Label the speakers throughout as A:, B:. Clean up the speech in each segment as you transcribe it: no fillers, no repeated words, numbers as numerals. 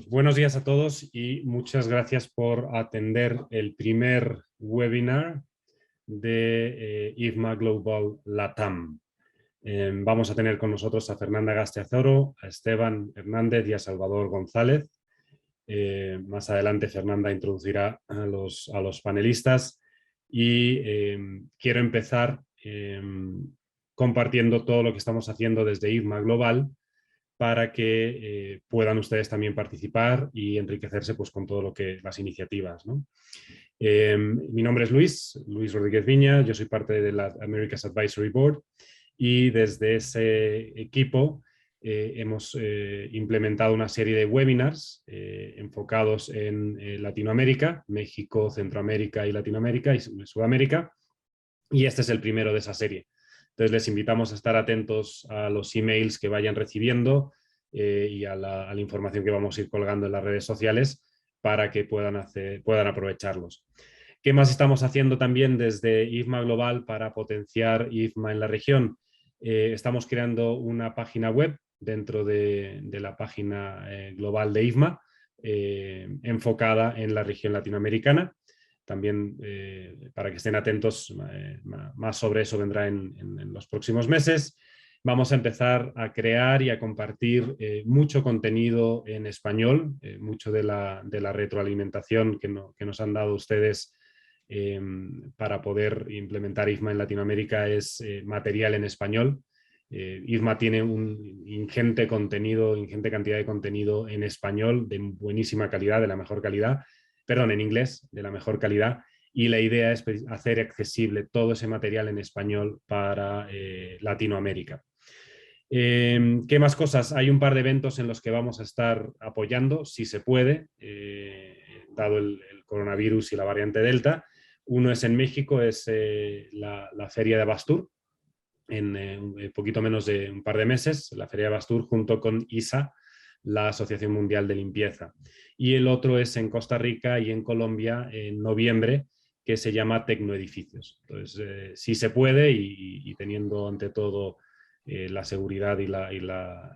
A: Buenos días a todos y muchas gracias por atender el primer webinar de IFMA Global LATAM. Vamos a tener con nosotros a Fernanda Gasteazoro, a Esteban Hernández y a Salvador González. Más adelante Fernanda introducirá a los panelistas y quiero empezar compartiendo todo lo que estamos haciendo desde IFMA Global para que puedan ustedes también participar y enriquecerse pues, con todo lo que las iniciativas, ¿no? Mi nombre es Luis Rodríguez Viña, yo soy parte de la Americas Advisory Board y desde ese equipo hemos implementado una serie de webinars enfocados en Latinoamérica, México, Centroamérica y Latinoamérica y Sudamérica, y este es el primero de esa serie. Entonces les invitamos a estar atentos a los emails que vayan recibiendo y a la información que vamos a ir colgando en las redes sociales para que puedan aprovecharlos. ¿Qué más estamos haciendo también desde IFMA Global para potenciar IFMA en la región? Estamos creando una página web dentro de la página global de IFMA enfocada en la región latinoamericana. También para que estén atentos, más sobre eso vendrá en los próximos meses. Vamos a empezar a crear y a compartir mucho contenido en español, mucho de la retroalimentación que nos han dado ustedes para poder implementar IFMA en Latinoamérica es material en español. IFMA tiene un ingente cantidad de contenido en español de buenísima calidad, de la mejor calidad, perdón, en inglés, de la mejor calidad, y la idea es hacer accesible todo ese material en español para Latinoamérica. ¿Qué más cosas? Hay un par de eventos en los que vamos a estar apoyando, si se puede, dado el coronavirus y la variante Delta. Uno es en México, es la Feria de Abastur, en un poquito menos de un par de meses, la Feria de Abastur junto con ISA, la Asociación Mundial de Limpieza. Y el otro es en Costa Rica y en Colombia en noviembre, que se llama Tecnoedificios. Entonces, si se puede y teniendo ante todo la seguridad y la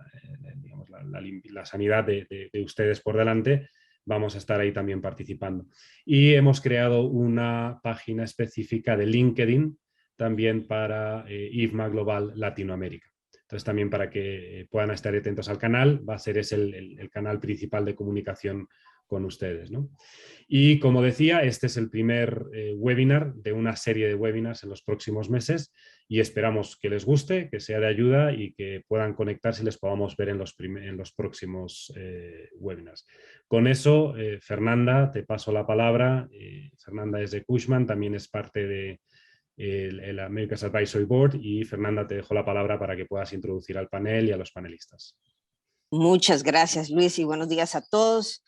A: sanidad de ustedes por delante, vamos a estar ahí también participando. Y hemos creado una página específica de LinkedIn también para IFMA Global Latinoamérica. Entonces también para que puedan estar atentos al canal, va a ser ese el canal principal de comunicación con ustedes, ¿no? Y como decía, este es el primer webinar de una serie de webinars en los próximos meses y esperamos que les guste, que sea de ayuda y que puedan conectarse y les podamos ver en los próximos webinars. Con eso, Fernanda, te paso la palabra. Fernanda es de Cushman, también es parte de el Americas Advisory Board y Fernanda, te dejo la palabra para que puedas introducir al panel y a los panelistas.
B: Muchas gracias, Luis, y buenos días a todos.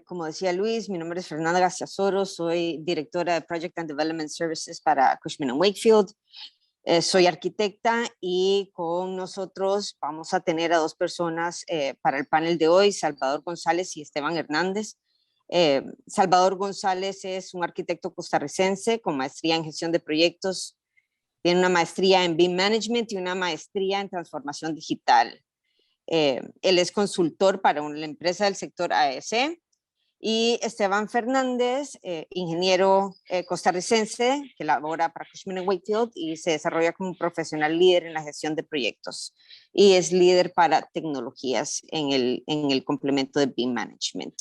B: Como decía Luis, mi nombre es Fernanda Gasteazoro, soy directora de Project and Development Services para Cushman & Wakefield. Soy arquitecta y con nosotros vamos a tener a dos personas para el panel de hoy, Salvador González y Esteban Hernández. Salvador González es un arquitecto costarricense con maestría en gestión de proyectos, tiene una maestría en BIM Management y una maestría en transformación digital. Él es consultor para una empresa del sector AEC. Y Esteban Fernández, ingeniero costarricense que labora para Cushman & Wakefield y se desarrolla como un profesional líder en la gestión de proyectos y es líder para tecnologías en el complemento de BIM Management.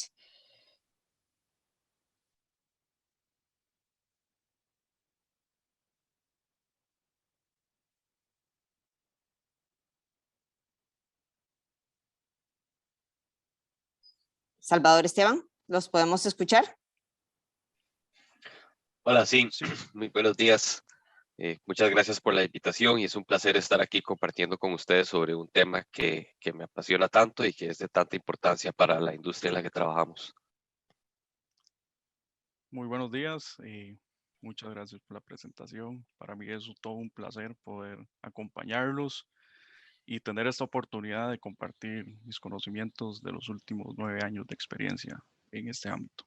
B: Salvador, Esteban, ¿los podemos escuchar?
C: Hola, sí, muy buenos días. Muchas gracias por la invitación y es un placer estar aquí compartiendo con ustedes sobre un tema que me apasiona tanto y que es de tanta importancia para la industria en la que trabajamos.
D: Muy buenos días y muchas gracias por la presentación. Para mí es todo un placer poder acompañarlos y tener esta oportunidad de compartir mis conocimientos de los últimos 9 años de experiencia en este ámbito.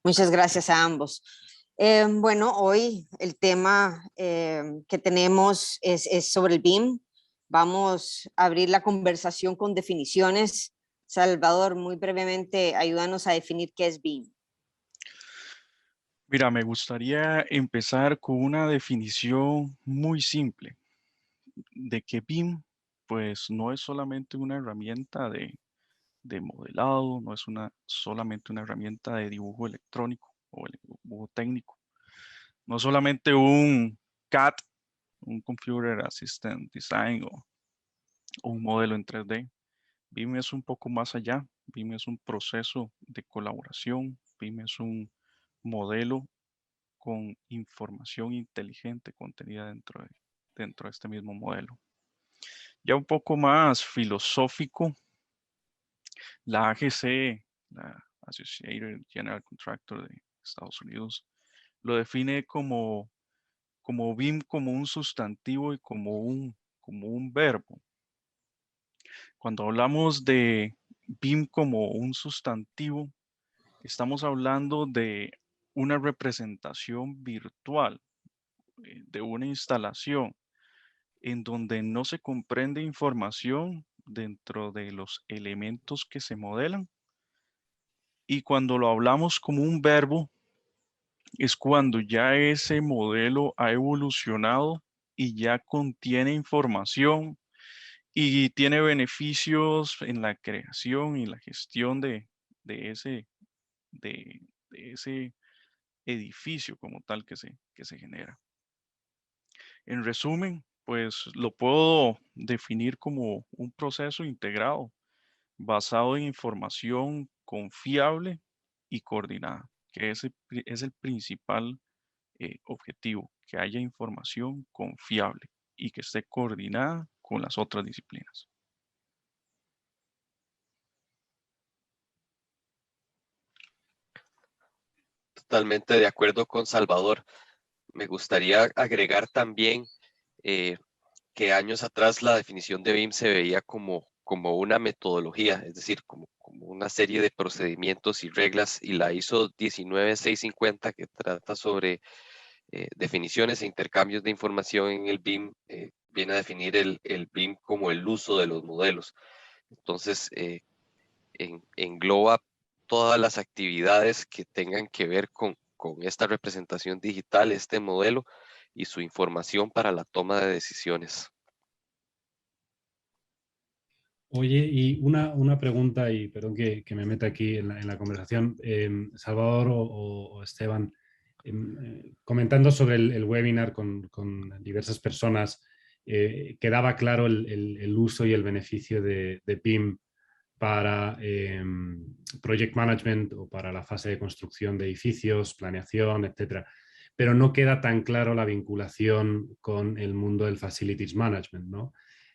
B: Muchas gracias a ambos. Bueno, hoy el tema que tenemos es sobre el BIM. Vamos a abrir la conversación con definiciones. Salvador, muy brevemente, ayúdanos a definir qué es BIM.
D: Mira, me gustaría empezar con una definición muy simple de que BIM, pues no es solamente una herramienta de modelado, no es solamente una herramienta de dibujo electrónico o el dibujo técnico, no es solamente un CAD, un Computer Assistant Design o un modelo en 3D. BIM es un poco más allá. BIM es un proceso de colaboración. BIM es un modelo con información inteligente contenida dentro de este mismo modelo. Ya un poco más filosófico, la AGC, la Associated General Contractor de Estados Unidos, lo define como BIM como un sustantivo y como un verbo. Cuando hablamos de BIM como un sustantivo, estamos hablando de una representación virtual de una instalación en donde no se comprende información dentro de los elementos que se modelan. Y cuando lo hablamos como un verbo, es cuando ya ese modelo ha evolucionado y ya contiene información y tiene beneficios en la creación y la gestión de ese, de ese edificio como tal que se genera. En resumen, pues lo puedo definir como un proceso integrado basado en información confiable y coordinada, que es el principal objetivo, que haya información confiable y que esté coordinada con las otras disciplinas.
C: Totalmente de acuerdo con Salvador. Me gustaría agregar también que años atrás la definición de BIM se veía como una metodología, es decir, como una serie de procedimientos y reglas, y la ISO 19650, que trata sobre definiciones e intercambios de información en el BIM, viene a definir el BIM como el uso de los modelos. Entonces, engloba todas las actividades que tengan que ver con esta representación digital, este modelo y su información para la toma de decisiones.
A: Oye, y una pregunta, y perdón que me meta aquí en la conversación, Salvador o Esteban, comentando sobre el webinar con diversas personas, quedaba claro el uso y el beneficio de BIM para project management o para la fase de construcción de edificios, planeación, etcétera. Pero no queda tan claro la vinculación con el mundo del facilities management, ¿no?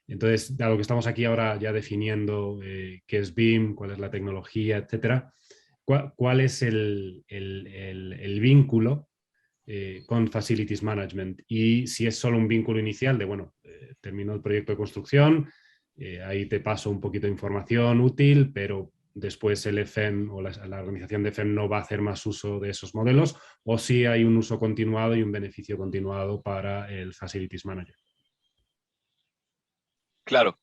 A: Entonces, dado que estamos aquí ahora ya definiendo qué es BIM, cuál es la tecnología, etcétera, ¿cuál es el vínculo con Facilities Management? Y si es solo un vínculo inicial de, bueno, terminó el proyecto de construcción, ahí te paso un poquito de información útil, pero después el EFEM o la organización de EFEM no va a hacer más uso de esos modelos, o si hay un uso continuado y un beneficio continuado para el Facilities Manager.
C: Claro,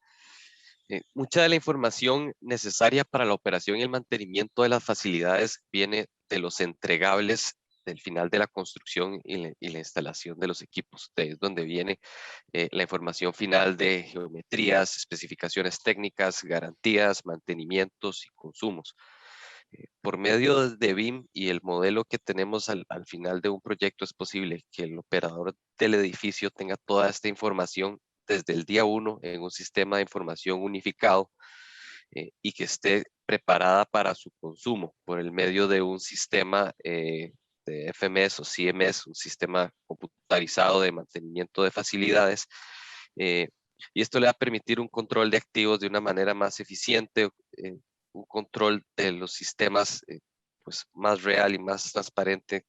C: mucha de la información necesaria para la operación y el mantenimiento de las facilidades viene de los entregables del final de la construcción y la instalación de los equipos. De ahí es donde viene la información final de geometrías, especificaciones técnicas, garantías, mantenimientos y consumos. Por medio de BIM y el modelo que tenemos al final de un proyecto, es posible que el operador del edificio tenga toda esta información desde el día 1 en un sistema de información unificado y que esté preparada para su consumo por el medio de un sistema de FMS o CMS, un sistema computarizado de mantenimiento de facilidades. Y esto le va a permitir un control de activos de una manera más eficiente, un control de los sistemas pues más real y más transparente,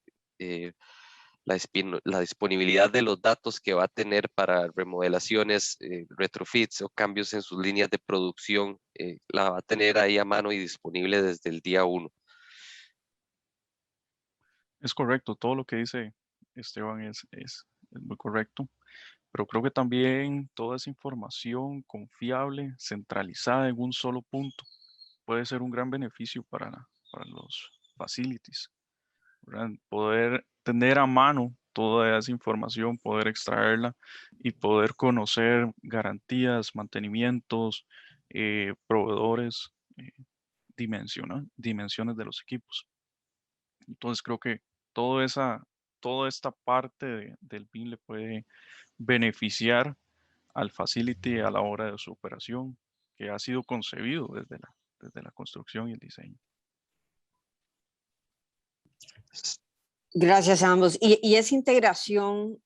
C: la disponibilidad de los datos que va a tener para remodelaciones, retrofits o cambios en sus líneas de producción, la va a tener ahí a mano y disponible desde el día 1.
D: Es correcto, todo lo que dice Esteban es muy correcto, pero creo que también toda esa información confiable, centralizada en un solo punto, puede ser un gran beneficio para los facilities, ¿verdad? Poder tener a mano toda esa información, poder extraerla y poder conocer garantías, mantenimientos, proveedores, dimensiones de los equipos. Entonces creo que toda esta parte del BIM le puede beneficiar al facility a la hora de su operación, que ha sido concebido desde la construcción y el diseño.
B: Gracias a ambos. Y esa integración,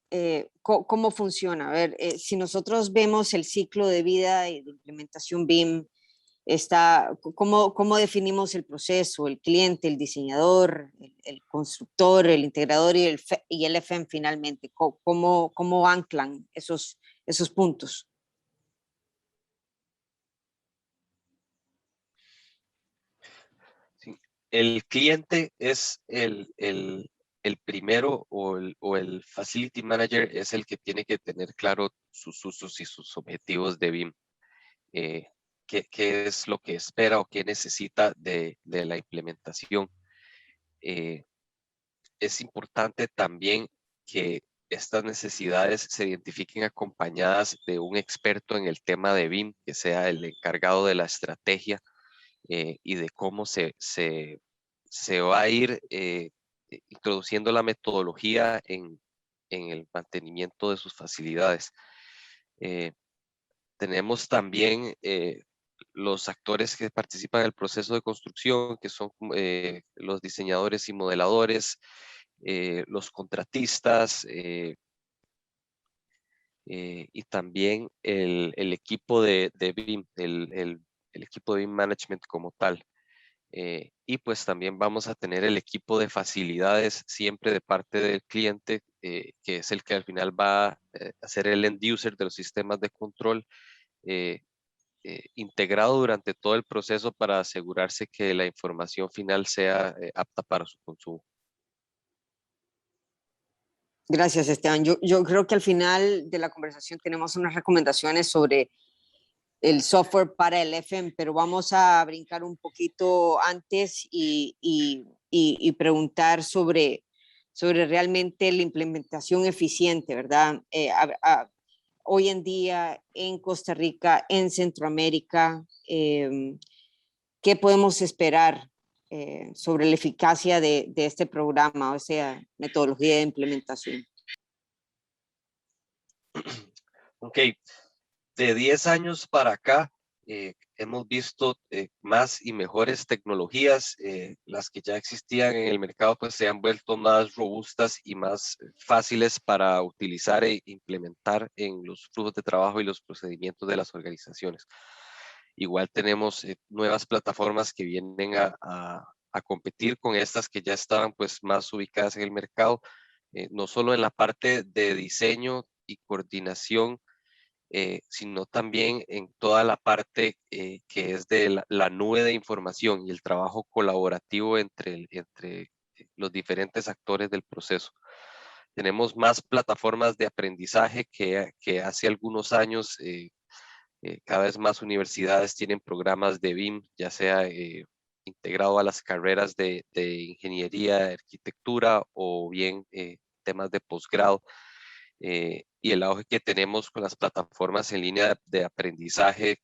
B: ¿cómo funciona? A ver, si nosotros vemos el ciclo de vida y de implementación BIM, ¿cómo definimos el proceso? El cliente, el diseñador, el constructor, el integrador y el FM finalmente. ¿Cómo anclan esos puntos?
C: Sí. El cliente es el primero o el facility manager es el que tiene que tener claro sus usos y sus objetivos de BIM. Qué es lo que espera o qué necesita de la implementación. Es importante también que estas necesidades se identifiquen acompañadas de un experto en el tema de BIM, que sea el encargado de la estrategia y de cómo se va a ir introduciendo la metodología en el mantenimiento de sus facilidades. Tenemos también los actores que participan en el proceso de construcción, que son los diseñadores y modeladores, los contratistas y también el equipo de BIM, el equipo de BIM Management como tal. Y pues también vamos a tener el equipo de facilidades siempre de parte del cliente, que es el que al final va a ser el end user de los sistemas de control, integrado durante todo el proceso para asegurarse que la información final sea apta para su consumo.
B: Gracias, Esteban. Yo creo que al final de la conversación tenemos unas recomendaciones sobre el software para el FM, pero vamos a brincar un poquito antes y preguntar sobre realmente la implementación eficiente, ¿verdad? Hoy en día en Costa Rica, en Centroamérica, ¿qué podemos esperar sobre la eficacia de este programa, o sea, metodología de implementación?
C: Ok, de 10 años para acá hemos visto más y mejores tecnologías. Las que ya existían en el mercado pues se han vuelto más robustas y más fáciles para utilizar e implementar en los flujos de trabajo y los procedimientos de las organizaciones. Igual tenemos nuevas plataformas que vienen a competir con estas que ya estaban pues más ubicadas en el mercado, no solo en la parte de diseño y coordinación, sino también en toda la parte que es de la nube de información y el trabajo colaborativo entre los diferentes actores del proceso. Tenemos más plataformas de aprendizaje que hace algunos años. Cada vez más universidades tienen programas de BIM, ya sea integrado a las carreras de ingeniería, de arquitectura o bien temas de posgrado. Y el auge que tenemos con las plataformas en línea de aprendizaje,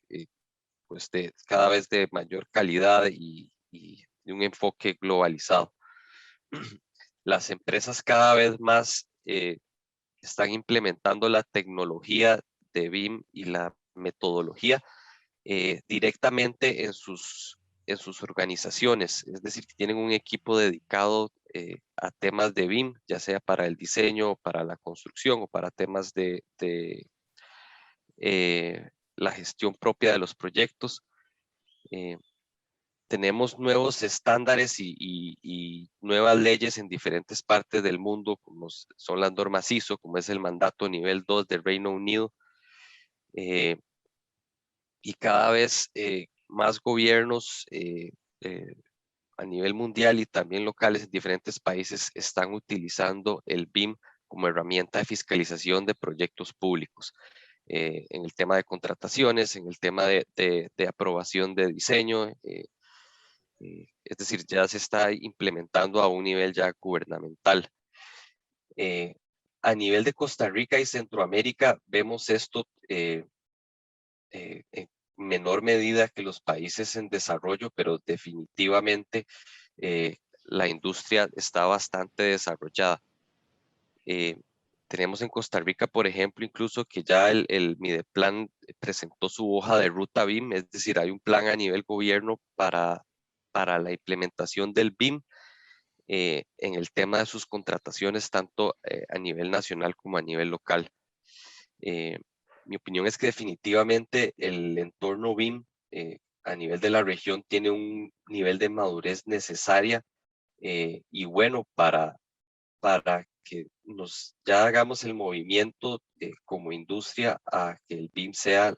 C: pues cada vez de mayor calidad y de un enfoque globalizado. Las empresas cada vez más están implementando la tecnología de BIM y la metodología directamente en sus organizaciones, es decir, que tienen un equipo dedicado a temas de BIM, ya sea para el diseño, para la construcción o para temas de la gestión propia de los proyectos. Tenemos nuevos estándares y nuevas leyes en diferentes partes del mundo, como son las normas ISO, como es el mandato nivel 2 del Reino Unido. Y cada vez más gobiernos a nivel mundial y también locales en diferentes países están utilizando el BIM como herramienta de fiscalización de proyectos públicos, en el tema de contrataciones, en el tema de aprobación de diseño, es decir, ya se está implementando a un nivel ya gubernamental. A nivel de Costa Rica y Centroamérica, vemos esto en menor medida que los países en desarrollo, pero definitivamente la industria está bastante desarrollada. Tenemos en Costa Rica, por ejemplo, incluso que ya el Mideplan presentó su hoja de ruta BIM, es decir, hay un plan a nivel gobierno para la implementación del BIM en el tema de sus contrataciones, tanto a nivel nacional como a nivel local. Mi opinión es que definitivamente el entorno BIM a nivel de la región tiene un nivel de madurez necesaria y bueno para que ya hagamos el movimiento como industria a que el BIM sea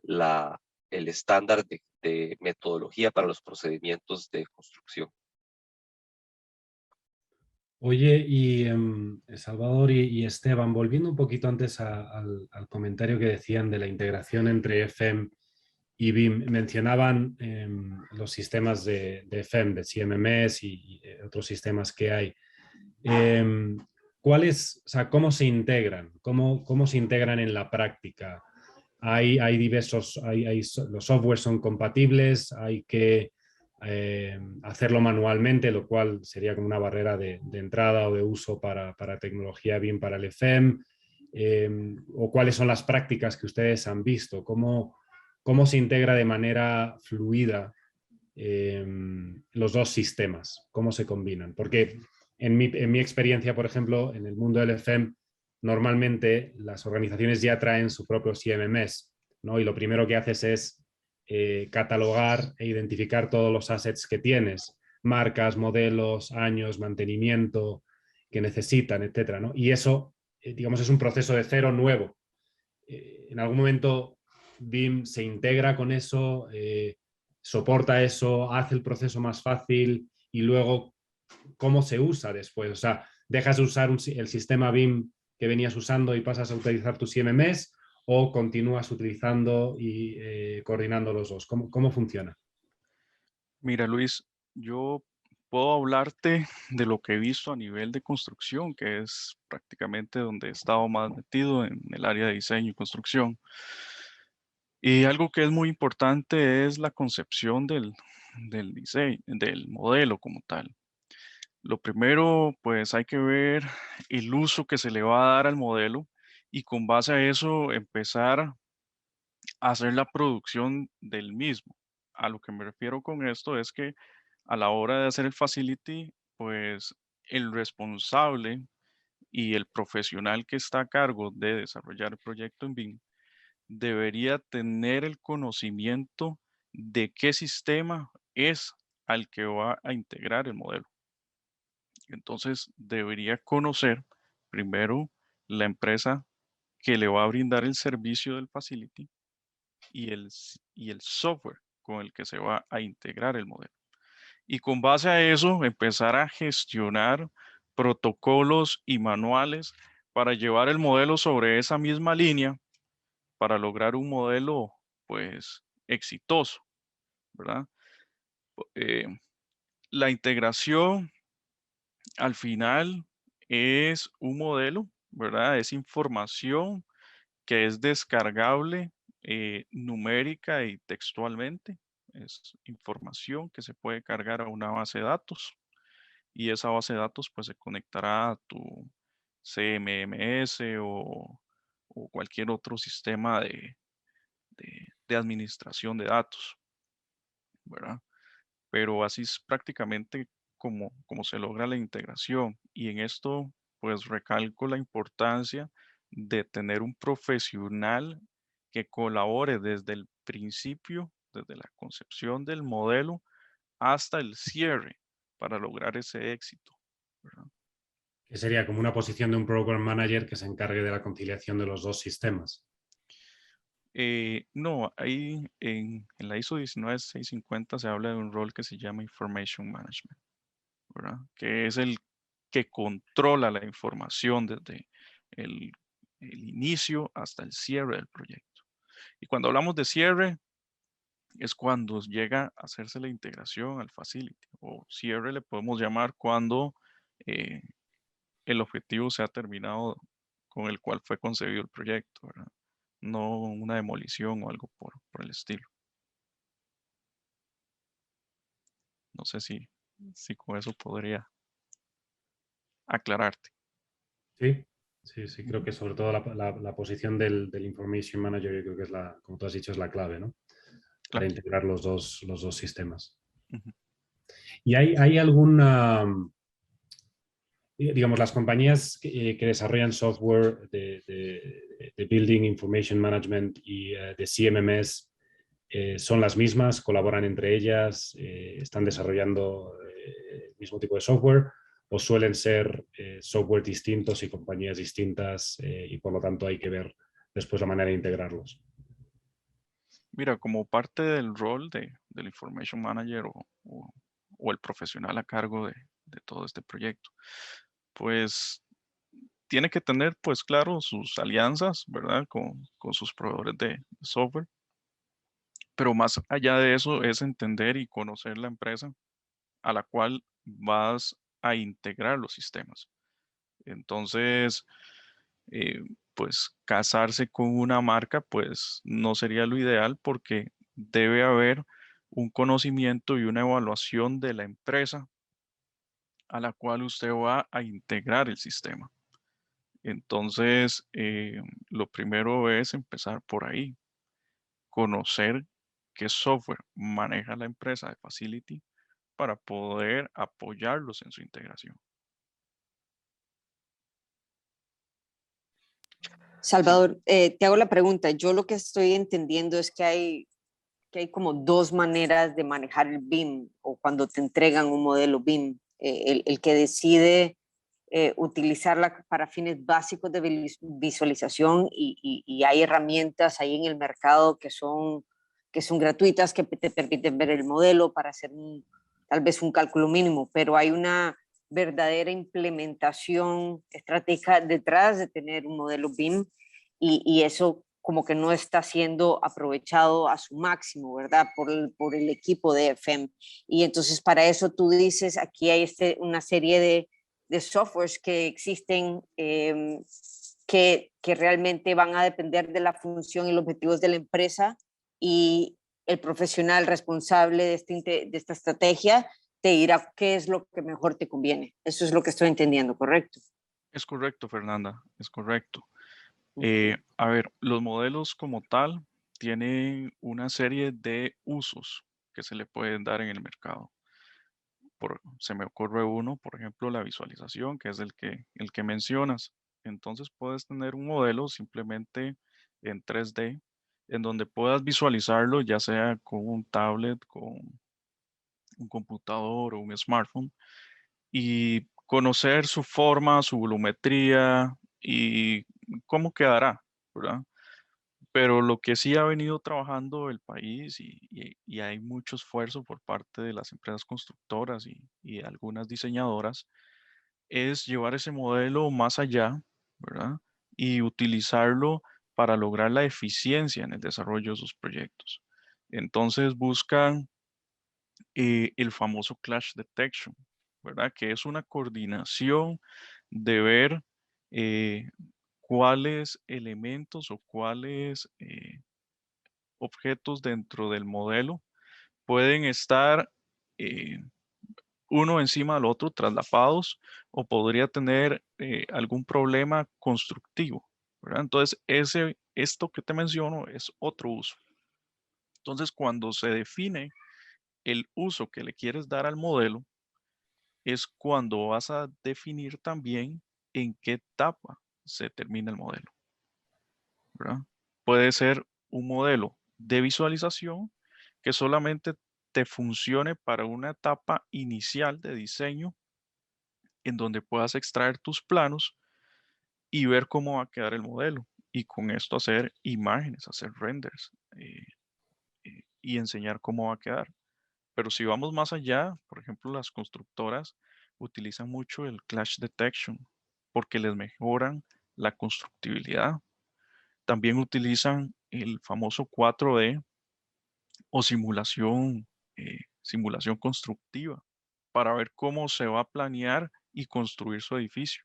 C: el estándar de metodología para los procedimientos de construcción.
A: Oye, y Salvador y Esteban, volviendo un poquito antes al comentario que decían de la integración entre FEM y BIM, mencionaban los sistemas de FEM, de CMMS y otros sistemas que hay. ¿Cuáles, o sea, cómo se integran? ¿Cómo se integran en la práctica? Hay diversos, los softwares son compatibles, hay que hacerlo manualmente, lo cual sería como una barrera de entrada o de uso para tecnología BIM para el FEM, o cuáles son las prácticas que ustedes han visto, cómo se integra de manera fluida los dos sistemas, cómo se combinan, porque en mi experiencia, por ejemplo, en el mundo del FEM, normalmente las organizaciones ya traen su propio CMMS, ¿no? Y lo primero que haces es catalogar e identificar todos los assets que tienes, marcas, modelos, años, mantenimiento que necesitan, etcétera, ¿no? Y eso, digamos, es un proceso de cero nuevo. En algún momento BIM se integra con eso, soporta eso, hace el proceso más fácil y luego cómo se usa después. O sea, dejas de usar el sistema BIM que venías usando y pasas a utilizar tu CMMS o continúas utilizando y coordinando los dos. ¿Cómo funciona?
D: Mira, Luis, yo puedo hablarte de lo que he visto a nivel de construcción, que es prácticamente donde he estado más metido en el área de diseño y construcción. Y algo que es muy importante es la concepción del diseño, del modelo como tal. Lo primero, pues hay que ver el uso que se le va a dar al modelo y con base a eso empezar a hacer la producción del mismo. A lo que me refiero con esto es que a la hora de hacer el facility, pues el responsable y el profesional que está a cargo de desarrollar el proyecto en BIM debería tener el conocimiento de qué sistema es al que va a integrar el modelo. Entonces, debería conocer primero la empresa que le va a brindar el servicio del facility y el software con el que se va a integrar el modelo. Y con base a eso, empezar a gestionar protocolos y manuales para llevar el modelo sobre esa misma línea para lograr un modelo, pues, exitoso, ¿verdad? Eh, la integración al final es un modelo, ¿verdad? Es información que es descargable numérica y textualmente. Es información que se puede cargar a una base de datos y esa base de datos pues se conectará a tu CMMS o cualquier otro sistema de administración de datos, ¿verdad? Pero así es prácticamente como se logra la integración. Y en esto, pues recalco la importancia de tener un profesional que colabore desde el principio, desde la concepción del modelo hasta el cierre para lograr ese éxito, ¿verdad?
A: Que sería como una posición de un program manager que se encargue de la conciliación de los dos sistemas.
D: No, ahí en la ISO 19650 se habla de un rol que se llama Information Management, ¿verdad? Que es el que controla la información el inicio hasta el cierre del proyecto. Y cuando hablamos de cierre, es cuando llega a hacerse la integración al facility, o cierre le podemos llamar cuando el objetivo se ha terminado con el cual fue concebido el proyecto, ¿verdad? No una demolición o algo por el estilo. No sé si con eso podría aclararte.
A: Sí, sí, sí, creo que sobre todo la posición del Information Manager, yo creo que es como tú has dicho, es la clave, ¿no? Para
D: Claro.
A: integrar los dos sistemas.
D: Ujú.
A: ¿Y hay alguna, digamos, las compañías que desarrollan software de Building Information Management y de CMMS son las mismas, colaboran entre ellas, están desarrollando el mismo tipo de software o suelen ser software distintos y compañías distintas y por lo tanto hay que ver después la manera de integrarlos?
D: Mira, como parte del rol del Information Manager o el profesional a cargo de todo este proyecto, pues tiene que tener, pues claro, sus alianzas, ¿verdad? Con sus proveedores de software, pero más allá de eso es entender y conocer la empresa a la cual vas a integrar los sistemas. Entonces, eh, pues casarse con una marca, pues no sería lo ideal porque debe haber un conocimiento y una evaluación de la empresa a la cual usted va a integrar el sistema. Entonces, lo primero es empezar por ahí, conocer qué software maneja la empresa de Facility para poder apoyarlos en su integración.
B: Salvador, te hago la pregunta. Yo lo que estoy entendiendo es que hay como dos maneras de manejar el BIM o cuando te entregan un modelo BIM. El que decide utilizarla para fines básicos de visualización y hay herramientas ahí en el mercado que son gratuitas, que te permiten ver el modelo para hacer tal vez un cálculo mínimo, pero hay una verdadera implementación estratégica detrás de tener un modelo BIM y eso como que no está siendo aprovechado a su máximo, ¿verdad? Por el equipo de FM. Y entonces para eso tú dices, aquí hay una serie de softwares que existen que realmente van a depender de la función y los objetivos de la empresa y el profesional responsable de esta estrategia te dirá qué es lo que mejor te conviene. Eso es lo que estoy entendiendo, ¿correcto?
D: Es correcto, Fernanda, es correcto.
B: Okay.
D: A ver, los modelos como tal tienen una serie de usos que se le pueden dar en el mercado. Se me ocurre uno, por ejemplo, la visualización, que es el que mencionas. Entonces puedes tener un modelo simplemente en 3D, en donde puedas visualizarlo, ya sea con un tablet, con un computador o un smartphone, y conocer su forma, su volumetría y cómo quedará, ¿verdad? Pero lo que sí ha venido trabajando el país y hay mucho esfuerzo por parte de las empresas constructoras y algunas diseñadoras es llevar ese modelo más allá, ¿verdad? Y utilizarlo para lograr la eficiencia en el desarrollo de sus proyectos. Entonces buscan el famoso clash detection, ¿verdad? Que es una coordinación de ver eh, cuáles elementos o cuáles objetos dentro del modelo pueden estar eh, uno encima del otro, traslapados, o podría tener algún problema constructivo, ¿verdad? Entonces, esto que te menciono es otro uso. Entonces, cuando se define el uso que le quieres dar al modelo, es cuando vas a definir también en qué etapa se termina el modelo, ¿verdad? Puede ser un modelo de visualización que solamente te funcione para una etapa inicial de diseño en donde puedas extraer tus planos y ver cómo va a quedar el modelo y con esto hacer imágenes, hacer renders y enseñar cómo va a quedar. Pero si vamos más allá, por ejemplo, las constructoras utilizan mucho el clash detection porque les mejoran la constructibilidad. También utilizan el famoso 4D o simulación constructiva para ver cómo se va a planear y construir su edificio.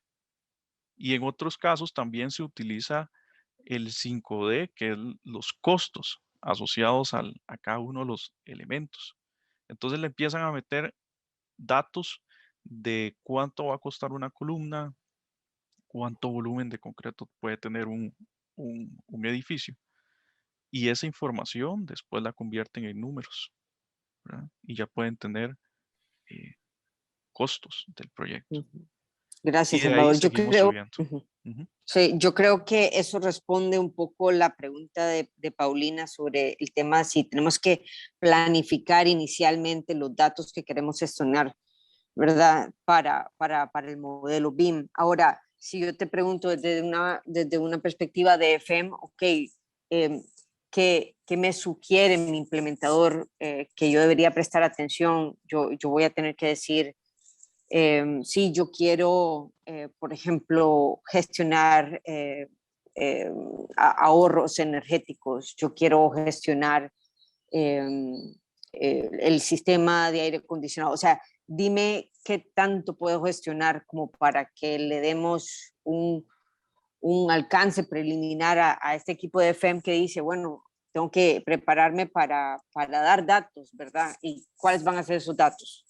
D: Y en otros casos también se utiliza el 5D, que es los costos asociados a cada uno de los elementos. Entonces le empiezan a meter datos de cuánto va a costar una columna, cuánto volumen de concreto puede tener un edificio. Y esa información después la convierten en números, ¿verdad? Y ya pueden tener costos del proyecto.
B: Ujú.
D: Y
B: Gracias,
D: de ahí
B: Salvador. Yo
D: seguimos
B: creo,
D: subiendo.
B: ujú.
D: Ujú.
B: Sí, yo creo que eso responde un poco la pregunta de Paulina sobre el tema si tenemos que planificar inicialmente los datos que queremos gestionar, ¿verdad? Para el modelo BIM. Ahora, si yo te pregunto desde una perspectiva de FM, ok, ¿qué me sugiere mi implementador que yo debería prestar atención? Yo voy a tener que decir, sí, yo quiero, por ejemplo, gestionar ahorros energéticos, yo quiero gestionar el sistema de aire acondicionado. O sea, dime qué tanto puedo gestionar como para que le demos un alcance preliminar a este equipo de FEM que dice, bueno, tengo que prepararme para dar datos, ¿verdad? ¿Y cuáles van a ser esos datos?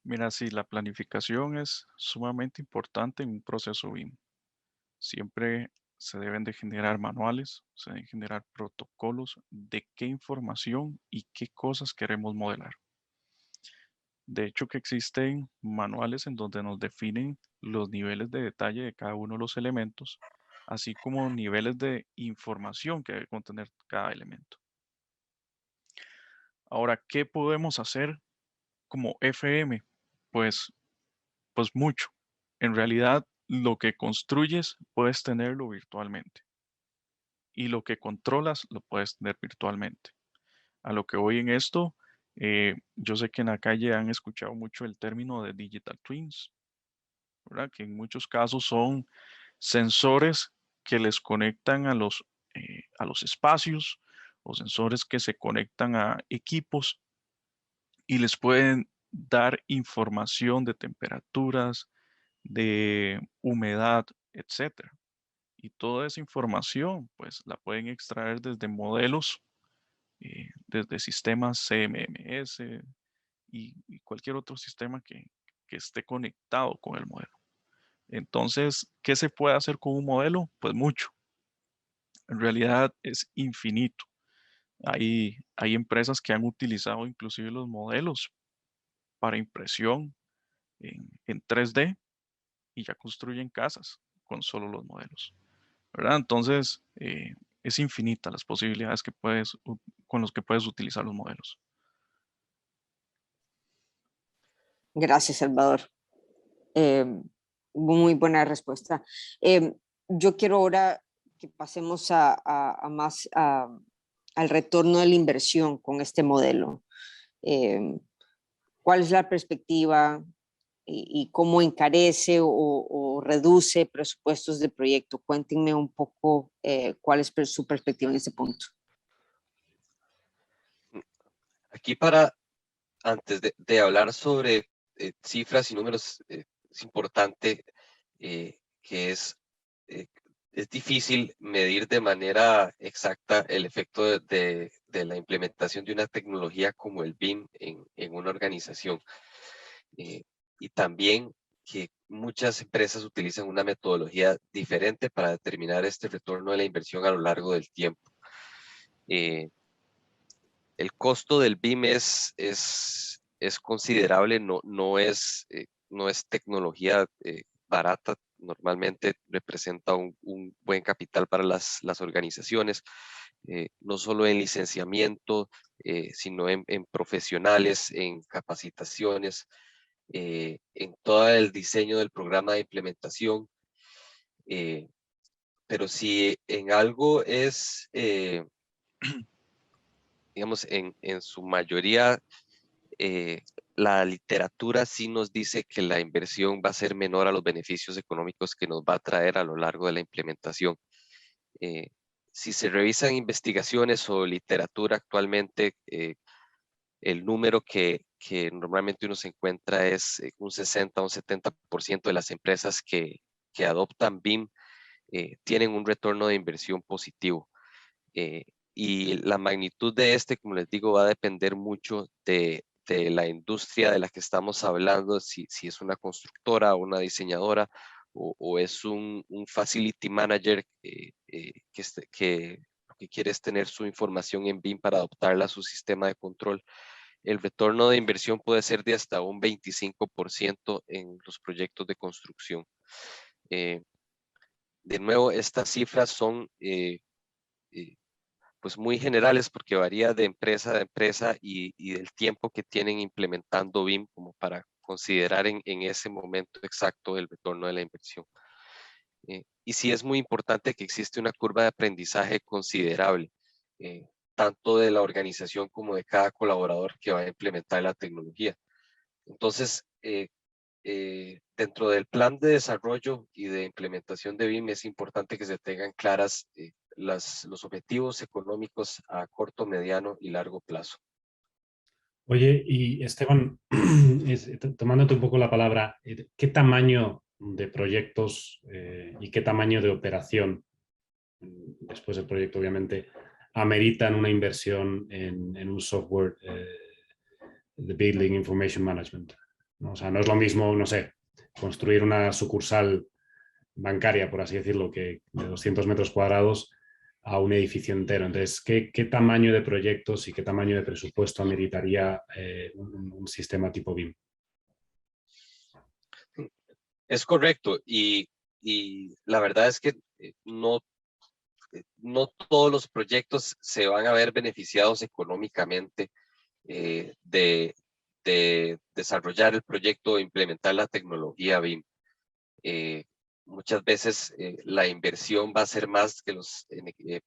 D: Mira, sí, la planificación es sumamente importante en un proceso BIM. Siempre se deben de generar manuales, se deben generar protocolos de qué información y qué cosas queremos modelar. De hecho, que existen manuales en donde nos definen los niveles de detalle de cada uno de los elementos, así como niveles de información que debe contener cada elemento. Ahora, ¿qué podemos hacer como FM? Pues, pues mucho. En realidad, lo que construyes puedes tenerlo virtualmente y lo que controlas lo puedes tener virtualmente. A lo que voy en esto, yo sé que en la calle han escuchado mucho el término de digital twins, ¿verdad? Que en muchos casos son sensores que les conectan a los espacios o sensores que se conectan a equipos y les pueden dar información de temperaturas, de humedad, etcétera. Y toda esa información, pues la pueden extraer desde modelos, desde sistemas CMMS y cualquier otro sistema que esté conectado con el modelo. Entonces, ¿qué se puede hacer con un modelo? Pues mucho. En realidad es infinito. Hay empresas que han utilizado inclusive los modelos para impresión en 3D y ya construyen casas con solo los modelos, ¿verdad? Entonces, es infinita las posibilidades con los que puedes utilizar los modelos.
B: Gracias, Salvador. Eh, Muy buena respuesta. Yo quiero ahora que pasemos al retorno de la inversión con este modelo. ¿Cuál es la perspectiva y cómo encarece o reduce presupuestos de proyecto? Cuéntenme un poco cuál es su perspectiva en ese punto.
C: Aquí antes de hablar sobre cifras y números, es importante que eh, es difícil medir de manera exacta el efecto de la implementación de una tecnología como el BIM en una organización. Y también que muchas empresas utilizan una metodología diferente para determinar este retorno de la inversión a lo largo del tiempo. El costo del BIM es considerable, no es tecnología barata, normalmente representa un buen capital para las organizaciones, no solo en licenciamiento, sino en profesionales, en capacitaciones, en todo el diseño del programa de implementación. Pero si en algo es, digamos, en su mayoría la literatura sí nos dice que la inversión va a ser menor a los beneficios económicos que nos va a traer a lo largo de la implementación. Si se revisan investigaciones o literatura actualmente, el número que normalmente uno se encuentra es un 60 o un 70% de las empresas que adoptan BIM tienen un retorno de inversión positivo. Y la magnitud de este, como les digo, va a depender mucho de la industria de la que estamos hablando, si es una constructora o una diseñadora o es un facility manager que lo que quiere es tener su información en BIM para adoptarla a su sistema de control. El retorno de inversión puede ser de hasta un 25% en los proyectos de construcción. De nuevo, estas cifras son pues muy generales porque varía de empresa a empresa y del tiempo que tienen implementando BIM como para considerar en ese momento exacto el retorno de la inversión. Y sí es muy importante que existe una curva de aprendizaje considerable, tanto de la organización como de cada colaborador que va a implementar la tecnología. Entonces, dentro del plan de desarrollo y de implementación de BIM es importante que se tengan claras los objetivos económicos a corto, mediano y largo plazo.
A: Oye, y Esteban, tomándote un poco la palabra, ¿qué tamaño de proyectos y qué tamaño de operación, después del proyecto obviamente, ameritan una inversión en un software de Building Information Management? ¿No? O sea, no es lo mismo, no sé, construir una sucursal bancaria, por así decirlo, que de 200 metros cuadrados a un edificio entero. Entonces, ¿qué tamaño de proyectos y qué tamaño de presupuesto ameritaría un sistema tipo BIM?
C: Es correcto y la verdad es que no todos los proyectos se van a ver beneficiados económicamente de desarrollar el proyecto o implementar la tecnología BIM. Muchas veces la inversión va a ser más que los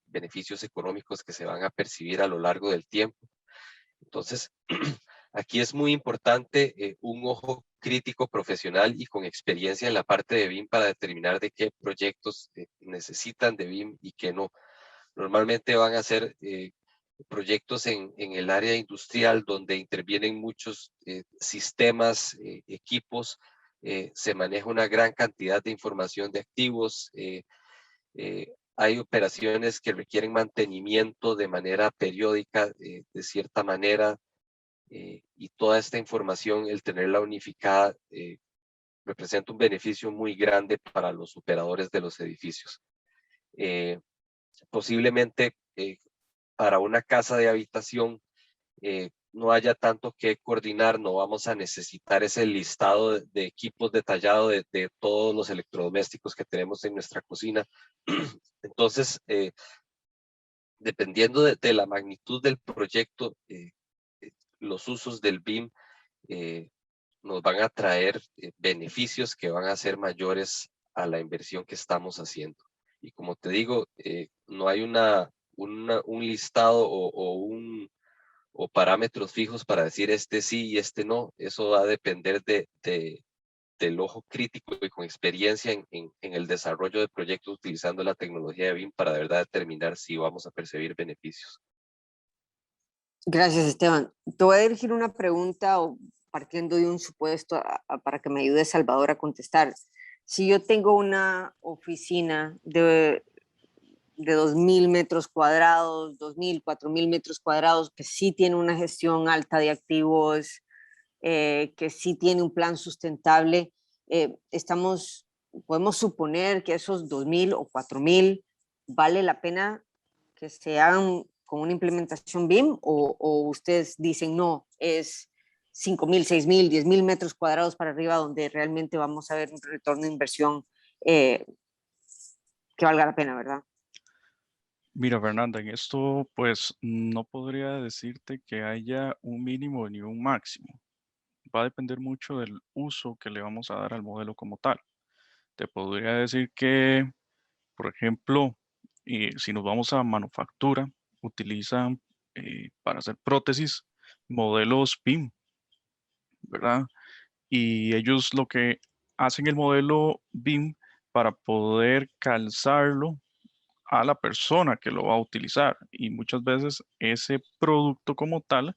C: beneficios económicos que se van a percibir a lo largo del tiempo. Entonces, aquí es muy importante un ojo crítico profesional y con experiencia en la parte de BIM para determinar de qué proyectos necesitan de BIM y qué no. Normalmente van a ser proyectos en el área industrial donde intervienen muchos sistemas, equipos, se maneja una gran cantidad de información de activos, hay operaciones que requieren mantenimiento de manera periódica, de cierta manera, y toda esta información, el tenerla unificada, representa un beneficio muy grande para los operadores de los edificios. Posiblemente para una casa de habitación no haya tanto que coordinar, no vamos a necesitar ese listado de equipos detallado de todos los electrodomésticos que tenemos en nuestra cocina. Entonces, dependiendo de la magnitud del proyecto, los usos del BIM nos van a traer beneficios que van a ser mayores a la inversión que estamos haciendo. Y como te digo, no hay un listado o parámetros fijos para decir este sí y este no. Eso va a depender del ojo crítico y con experiencia en el desarrollo de proyectos utilizando la tecnología de BIM para de verdad determinar si vamos a percibir beneficios.
B: Gracias, Esteban. Te voy a dirigir una pregunta o partiendo de un supuesto para que me ayude Salvador a contestar. Si yo tengo una oficina de 2.000 metros cuadrados, 2.000, 4.000 metros cuadrados, que sí tiene una gestión alta de activos, que sí tiene un plan sustentable, podemos suponer que esos 2.000 o 4.000 vale la pena que se hagan con una implementación BIM o ustedes dicen no, es 5.000, 6.000, 10.000 metros cuadrados para arriba donde realmente vamos a ver un retorno de inversión que valga la pena, ¿verdad?
D: Mira, Fernanda, en esto pues no podría decirte que haya un mínimo ni un máximo. Va a depender mucho del uso que le vamos a dar al modelo como tal. Te podría decir que, por ejemplo, si nos vamos a manufactura, utilizan para hacer prótesis modelos BIM, ¿verdad? Y ellos lo que hacen el modelo BIM para poder calzarlo a la persona que lo va a utilizar. Y muchas veces ese producto como tal,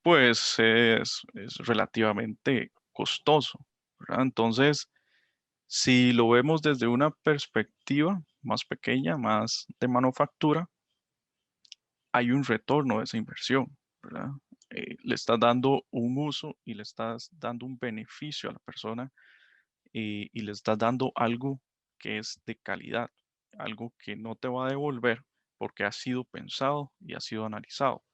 D: pues es relativamente costoso, ¿verdad? Entonces, si lo vemos desde una perspectiva más pequeña, más de manufactura, hay un retorno de esa inversión, ¿verdad? Le estás dando un uso y le estás dando un beneficio a la persona y le estás dando algo que es de calidad, algo que no te va a devolver porque ha sido pensado y ha sido analizado.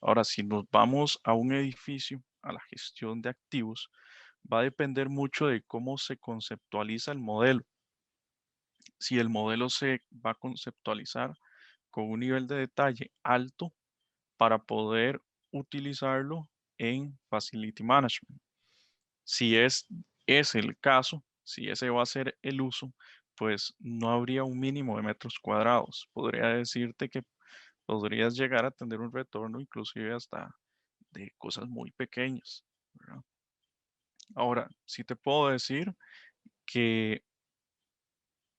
D: Ahora, si nos vamos a un edificio, a la gestión de activos, va a depender mucho de cómo se conceptualiza el modelo. Si el modelo se va a conceptualizar con un nivel de detalle alto para poder utilizarlo en Facility Management. Si es el caso, si ese va a ser el uso, pues no habría un mínimo de metros cuadrados. Podría decirte que podrías llegar a tener un retorno inclusive hasta de cosas muy pequeñas, ¿verdad? Ahora, sí te puedo decir que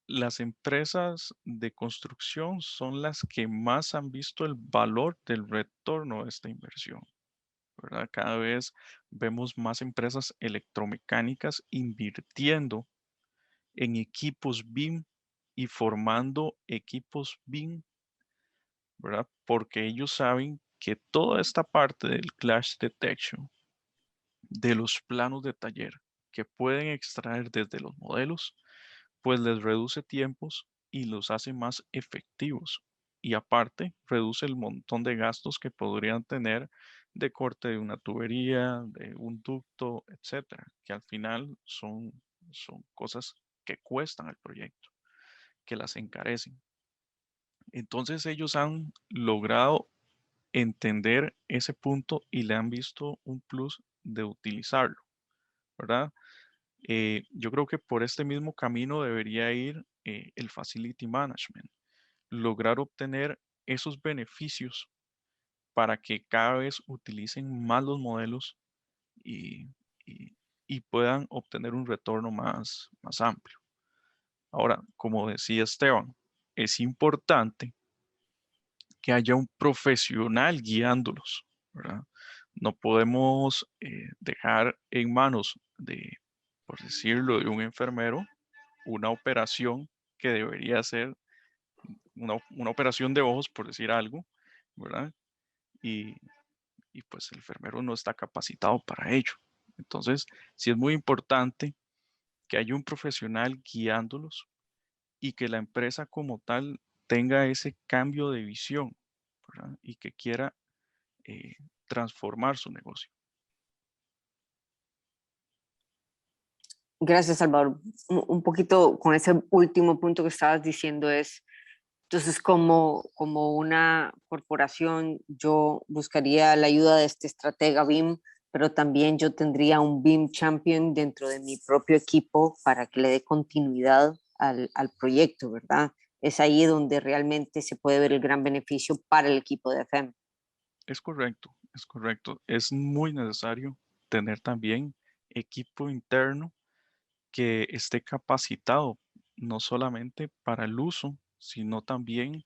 D: las empresas de construcción son las que más han visto el valor del retorno de esta inversión, ¿verdad? Cada vez vemos más empresas electromecánicas invirtiendo en equipos BIM y formando equipos BIM, ¿verdad? Porque ellos saben que toda esta parte del clash detection, de los planos de taller que pueden extraer desde los modelos, pues les reduce tiempos y los hace más efectivos. Y aparte, reduce el montón de gastos que podrían tener de corte de una tubería, de un ducto, etcétera, que al final son cosas que cuestan el proyecto, que las encarecen. Entonces ellos han logrado entender ese punto y le han visto un plus de utilizarlo, ¿verdad? Yo creo que por este mismo camino debería ir el Facility Management, lograr obtener esos beneficios para que cada vez utilicen más los modelos y, y- y puedan obtener un retorno más amplio. Ahora, como decía Esteban, es importante que haya un profesional guiándolos, ¿verdad? No podemos dejar en manos de, por decirlo, de un enfermero una operación que debería ser una operación de ojos, por decir algo, ¿verdad? Y, y pues el enfermero no está capacitado para ello. Entonces, sí es muy importante que haya un profesional guiándolos y que la empresa como tal tenga ese cambio de visión, ¿verdad? Y que quiera eh, transformar su negocio.
B: Gracias, Salvador. Un poquito con ese último punto que estabas diciendo es, entonces como una corporación yo buscaría la ayuda de este estratega BIM, pero también yo tendría un BIM champion dentro de mi propio equipo para que le dé continuidad al proyecto, ¿verdad? Es ahí donde realmente se puede ver el gran beneficio para el equipo de FM.
D: Es correcto, es correcto. Es muy necesario tener también equipo interno que esté capacitado no solamente para el uso, sino también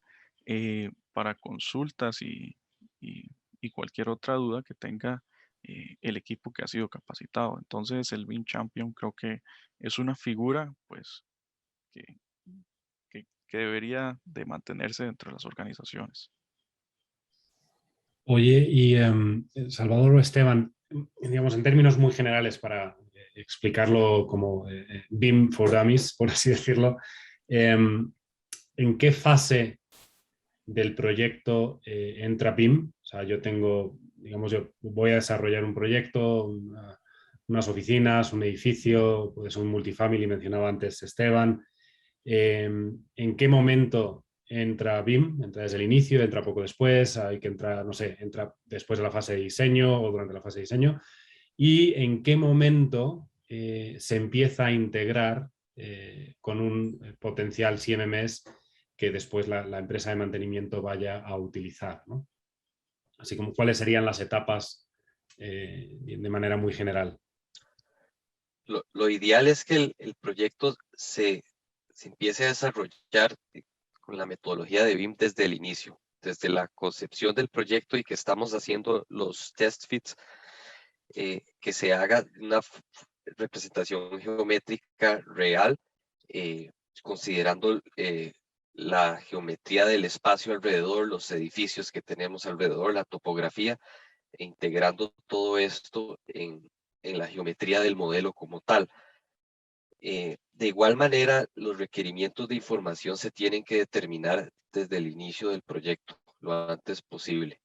D: para consultas y- y cualquier otra duda que tenga el equipo que ha sido capacitado. Entonces, el BIM Champion creo que es una figura, pues, que, que debería de mantenerse dentro de las organizaciones.
A: Oye, y Salvador o Esteban, digamos, en términos muy generales para explicarlo como BIM for Dummies, por así decirlo, ¿en qué fase del proyecto entra BIM? O sea, yo tengo, digamos, yo voy a desarrollar un proyecto, unas oficinas, un edificio, puede ser un multifamily, mencionaba antes Esteban. ¿En qué momento entra BIM? ¿Entra desde el inicio? ¿Entra poco después? ¿Hay que entrar, no sé, entra después de la fase de diseño o durante la fase de diseño? ¿Y en qué momento se empieza a integrar con un potencial CMMS que después la empresa de mantenimiento vaya a utilizar, ¿no? Así como cuáles serían las etapas de manera muy general.
C: lo ideal es que el proyecto se empiece a desarrollar con la metodología de BIM desde el inicio, desde la concepción del proyecto y que estamos haciendo los test fits, que se haga una representación geométrica real, considerando la geometría del espacio alrededor, los edificios que tenemos alrededor, la topografía, e integrando todo esto en la geometría del modelo como tal. De igual manera, los requerimientos de información se tienen que determinar desde el inicio del proyecto, lo antes posible.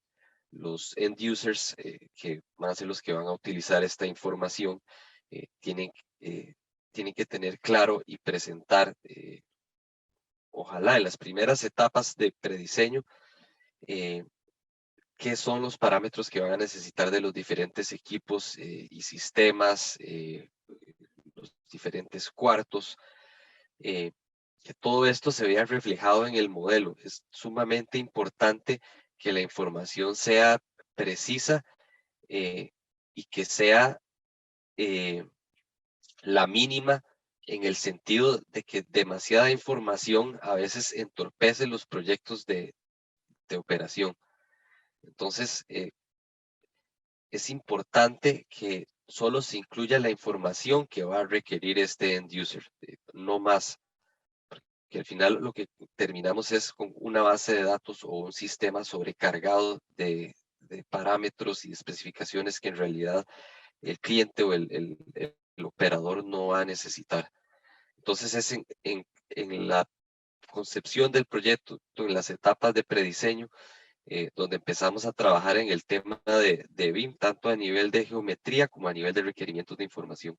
C: Los end users, que van a ser los que van a utilizar esta información, tienen que tener claro y presentar, ojalá en las primeras etapas de prediseño, qué son los parámetros que van a necesitar de los diferentes equipos y sistemas, los diferentes cuartos, que todo esto se vea reflejado en el modelo. Es sumamente importante que la información sea precisa, y que sea la mínima, en el sentido de que demasiada información a veces entorpece los proyectos de operación. Entonces, es importante que solo se incluya la información que va a requerir este end user, no más. Que al final lo que terminamos es con una base de datos o un sistema sobrecargado de parámetros y especificaciones que en realidad el cliente o el operador no va a necesitar. Entonces es en la concepción del proyecto, en las etapas de prediseño, donde empezamos a trabajar en el tema de BIM, tanto a nivel de geometría como a nivel de requerimientos de información.